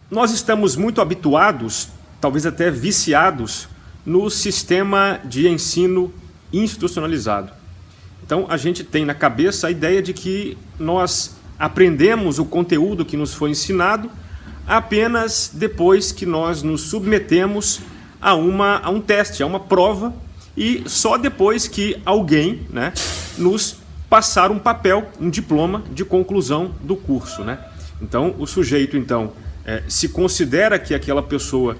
Nós estamos muito habituados, talvez até viciados, no sistema de ensino institucionalizado. Então a gente tem na cabeça a ideia de que nós aprendemos o conteúdo que nos foi ensinado apenas depois que nós nos submetemos a um teste, a uma prova, e só depois que alguém, né, nos passar um papel, um diploma de conclusão do curso, né? Então o sujeito se considera que aquela pessoa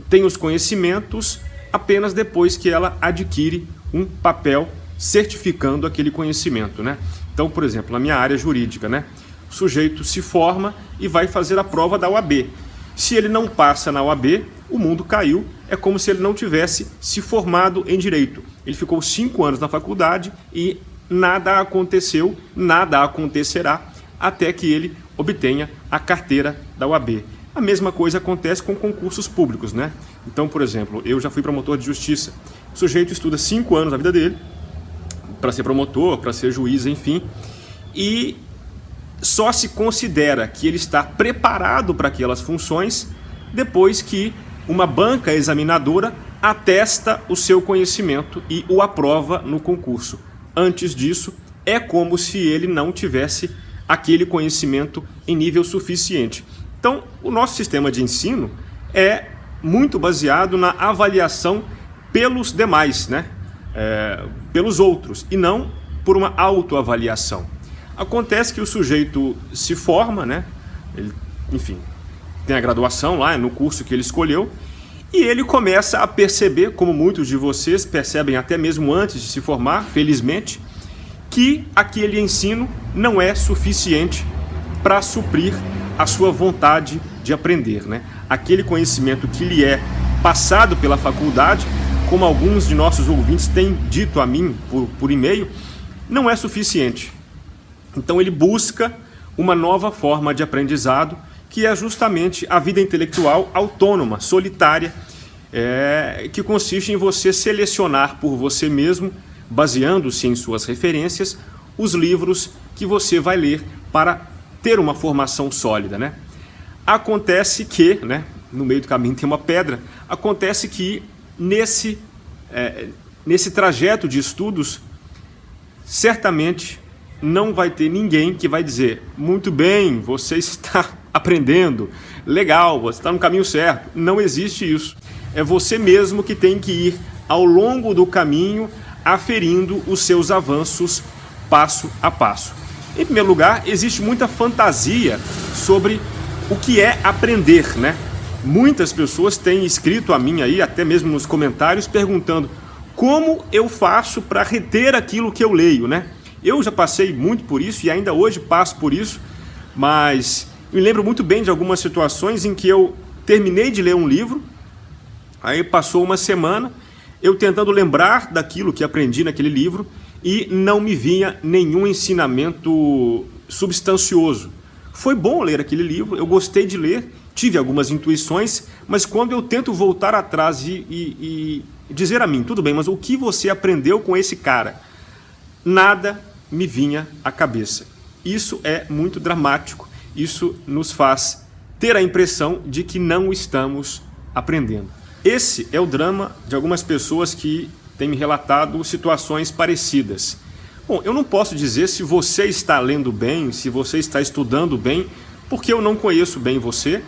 tem os conhecimentos apenas depois que ela adquire um papel certificando aquele conhecimento, né? Então, por exemplo, na minha área jurídica, né, o sujeito se forma e vai fazer a prova da OAB. Se ele não passa na OAB, o mundo caiu, é como se ele não tivesse se formado em direito. Ele ficou 5 anos na faculdade e nada aconteceu, nada acontecerá até que ele obtenha a carteira da OAB. A mesma coisa acontece com concursos públicos, né? Então, por exemplo, eu já fui promotor de justiça. O sujeito estuda 5 anos da vida dele para ser promotor, para ser juiz, enfim, e só se considera que ele está preparado para aquelas funções depois que uma banca examinadora atesta o seu conhecimento e o aprova no concurso. Antes disso, é como se ele não tivesse aquele conhecimento em nível suficiente. Então, o nosso sistema de ensino é muito baseado na avaliação pelos demais, né? Pelos outros, e não por uma autoavaliação. Acontece que o sujeito se forma, né? Ele, enfim, tem a graduação lá no curso que ele escolheu, e ele começa a perceber, como muitos de vocês percebem até mesmo antes de se formar, felizmente, que aquele ensino não é suficiente para suprir a sua vontade de aprender, né? Aquele conhecimento que lhe é passado pela faculdade, como alguns de nossos ouvintes têm dito a mim por e-mail, não é suficiente. Então ele busca uma nova forma de aprendizado, que é justamente a vida intelectual autônoma, solitária, que consiste em você selecionar por você mesmo, baseando-se em suas referências, os livros que você vai ler para ter uma formação sólida, né? Acontece que, né, no meio do caminho tem uma pedra, acontece que nesse trajeto de estudos, certamente não vai ter ninguém que vai dizer: muito bem, você está aprendendo, legal, você está no caminho certo. Não existe isso. É você mesmo que tem que ir ao longo do caminho aferindo os seus avanços passo a passo. Em primeiro lugar, existe muita fantasia sobre o que é aprender, né? Muitas pessoas têm escrito a mim aí, até mesmo nos comentários, perguntando como eu faço para reter aquilo que eu leio, né? Eu já passei muito por isso e ainda hoje passo por isso, mas me lembro muito bem de algumas situações em que eu terminei de ler um livro, aí passou uma semana, eu tentando lembrar daquilo que aprendi naquele livro e não me vinha nenhum ensinamento substancioso. Foi bom ler aquele livro, eu gostei de ler, tive algumas intuições, mas quando eu tento voltar atrás e dizer a mim: tudo bem, mas o que você aprendeu com esse cara? Nada me vinha à cabeça. Isso é muito dramático, isso nos faz ter a impressão de que não estamos aprendendo. Esse é o drama de algumas pessoas que têm me relatado situações parecidas. Bom, eu não posso dizer se você está lendo bem, se você está estudando bem, porque eu não conheço bem você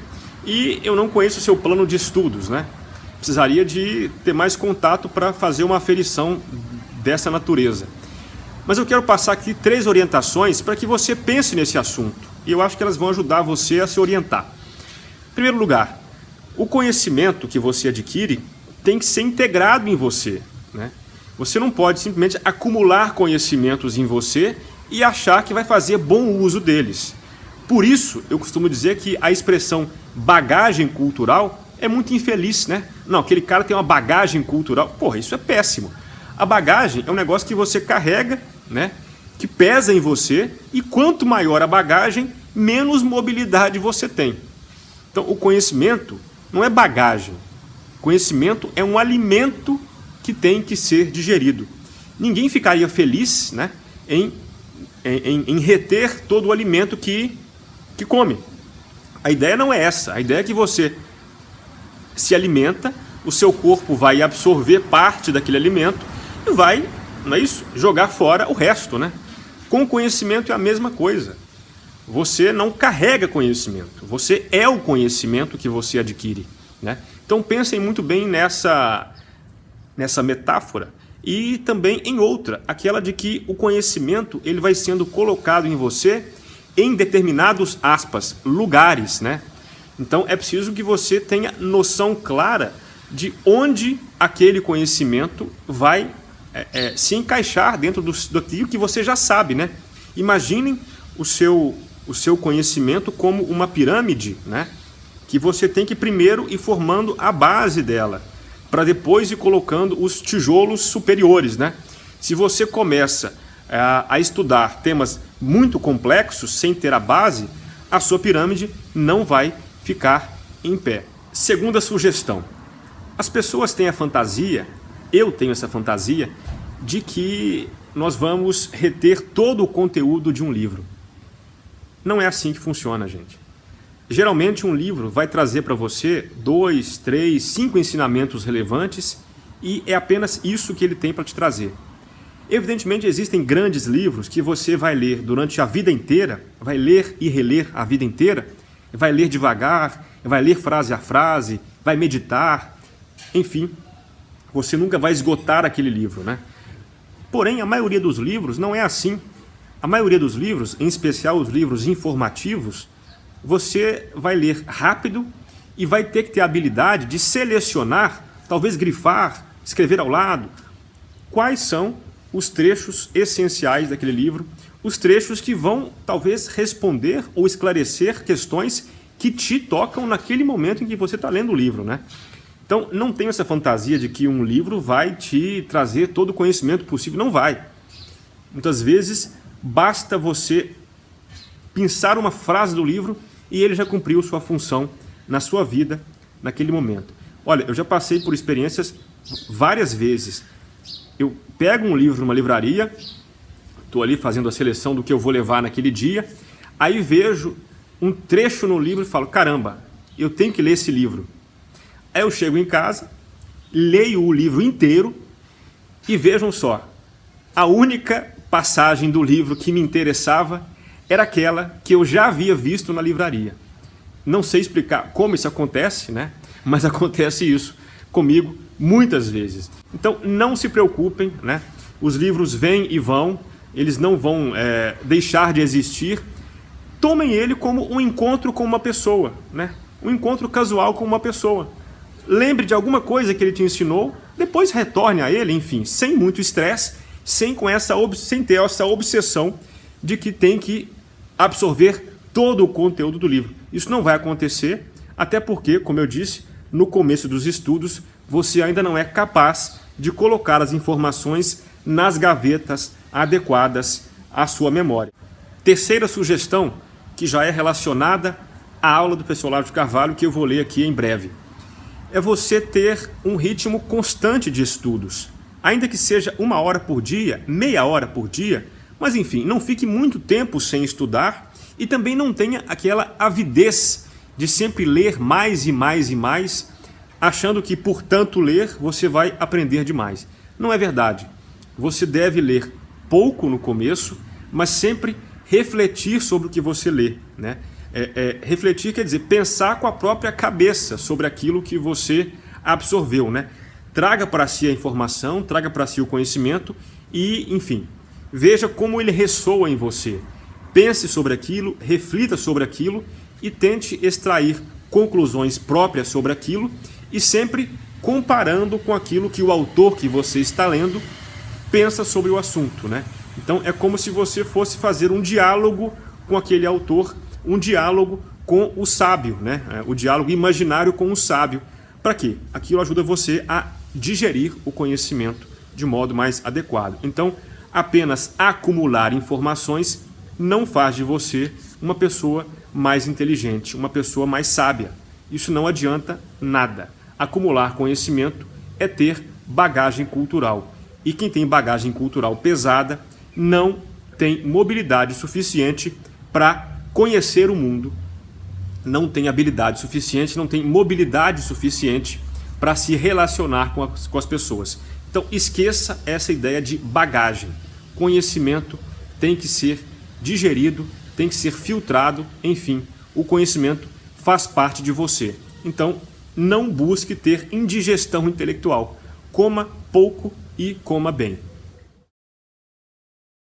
e eu não conheço o seu plano de estudos, né? Precisaria de ter mais contato para fazer uma aferição dessa natureza. Mas eu quero passar aqui 3 orientações para que você pense nesse assunto. E eu acho que elas vão ajudar você a se orientar. Em primeiro lugar, o conhecimento que você adquire tem que ser integrado em você, né? Você não pode simplesmente acumular conhecimentos em você e achar que vai fazer bom uso deles. Por isso, eu costumo dizer que a expressão bagagem cultural é muito infeliz, né? Não, aquele cara tem uma bagagem cultural. Porra, isso é péssimo. A bagagem é um negócio que você carrega, né? Que pesa em você, e quanto maior a bagagem, menos mobilidade você tem. Então, o conhecimento não é bagagem. Conhecimento é um alimento que tem que ser digerido. Ninguém ficaria feliz, né, em reter todo o alimento que come. A ideia não é essa. A ideia é que você se alimenta, o seu corpo vai absorver parte daquele alimento e vai, não é isso? Jogar fora o resto, né? Com o conhecimento é a mesma coisa. Você não carrega conhecimento, você é o conhecimento que você adquire, né? Então pensem muito bem nessa metáfora e também em outra, aquela de que o conhecimento ele vai sendo colocado em você em determinados, aspas, lugares, né? Então é preciso que você tenha noção clara de onde aquele conhecimento vai se encaixar dentro daquilo que você já sabe, né? Imaginem o seu conhecimento como uma pirâmide, né? Que você tem que primeiro ir formando a base dela, para depois ir colocando os tijolos superiores, né? Se você começa a estudar temas muito complexos sem ter a base, a sua pirâmide não vai ficar em pé. Segunda sugestão. As pessoas têm a fantasia, eu tenho essa fantasia, de que nós vamos reter todo o conteúdo de um livro. Não é assim que funciona, gente. Geralmente um livro vai trazer para você 2, 3, 5 ensinamentos relevantes e é apenas isso que ele tem para te trazer. Evidentemente existem grandes livros que você vai ler durante a vida inteira, vai ler e reler a vida inteira, vai ler devagar, vai ler frase a frase, vai meditar, enfim, você nunca vai esgotar aquele livro, né? Porém, a maioria dos livros não é assim. A maioria dos livros, em especial os livros informativos, você vai ler rápido e vai ter que ter a habilidade de selecionar, talvez grifar, escrever ao lado, quais são os trechos essenciais daquele livro, os trechos que vão talvez responder ou esclarecer questões que te tocam naquele momento em que você está lendo o livro, né? Então, não tenha essa fantasia de que um livro vai te trazer todo o conhecimento possível. Não vai. Muitas vezes, basta você pensar uma frase do livro e ele já cumpriu sua função na sua vida naquele momento. Olha, eu já passei por experiências várias vezes. Eu pego um livro numa livraria, estou ali fazendo a seleção do que eu vou levar naquele dia, aí vejo um trecho no livro e falo, caramba, eu tenho que ler esse livro. Aí eu chego em casa, leio o livro inteiro e vejam só, a única passagem do livro que me interessava era aquela que eu já havia visto na livraria. Não sei explicar como isso acontece, né? Mas acontece isso comigo muitas vezes. Então não se preocupem, né? Os livros vêm e vão, eles não vão deixar de existir. Tomem ele como um encontro com uma pessoa, né? Um encontro casual com uma pessoa. Lembre de alguma coisa que ele te ensinou, depois retorne a ele, enfim, sem muito estresse, sem ter essa obsessão de que tem que absorver todo o conteúdo do livro. Isso não vai acontecer, até porque, como eu disse, no começo dos estudos, você ainda não é capaz de colocar as informações nas gavetas adequadas à sua memória. Terceira sugestão, que já é relacionada à aula do professor Olavo de Carvalho, que eu vou ler aqui em breve. É você ter um ritmo constante de estudos. Ainda que seja 1 hora por dia, meia hora por dia, mas enfim, não fique muito tempo sem estudar e também não tenha aquela avidez de sempre ler mais e mais e mais, achando que por tanto ler você vai aprender demais. Não é verdade. Você deve ler pouco no começo, mas sempre refletir sobre o que você lê, né? Refletir quer dizer pensar com a própria cabeça sobre aquilo que você absorveu, né? Traga para si a informação, traga para si o conhecimento e, enfim, veja como ele ressoa em você. Pense sobre aquilo, reflita sobre aquilo e tente extrair conclusões próprias sobre aquilo e sempre comparando com aquilo que o autor que você está lendo pensa sobre o assunto, né? Então é como se você fosse fazer um diálogo com aquele autor, um diálogo com o sábio, né? O diálogo imaginário com o sábio. Para quê? Aquilo ajuda você a digerir o conhecimento de modo mais adequado. Então, apenas acumular informações não faz de você uma pessoa mais inteligente, uma pessoa mais sábia. Isso não adianta nada. Acumular conhecimento é ter bagagem cultural. E quem tem bagagem cultural pesada não tem mobilidade suficiente para conhecer o mundo não tem habilidade suficiente, não tem mobilidade suficiente para se relacionar com as pessoas. Então esqueça essa ideia de bagagem. Conhecimento tem que ser digerido, tem que ser filtrado, enfim, o conhecimento faz parte de você. Então não busque ter indigestão intelectual. Coma pouco e coma bem.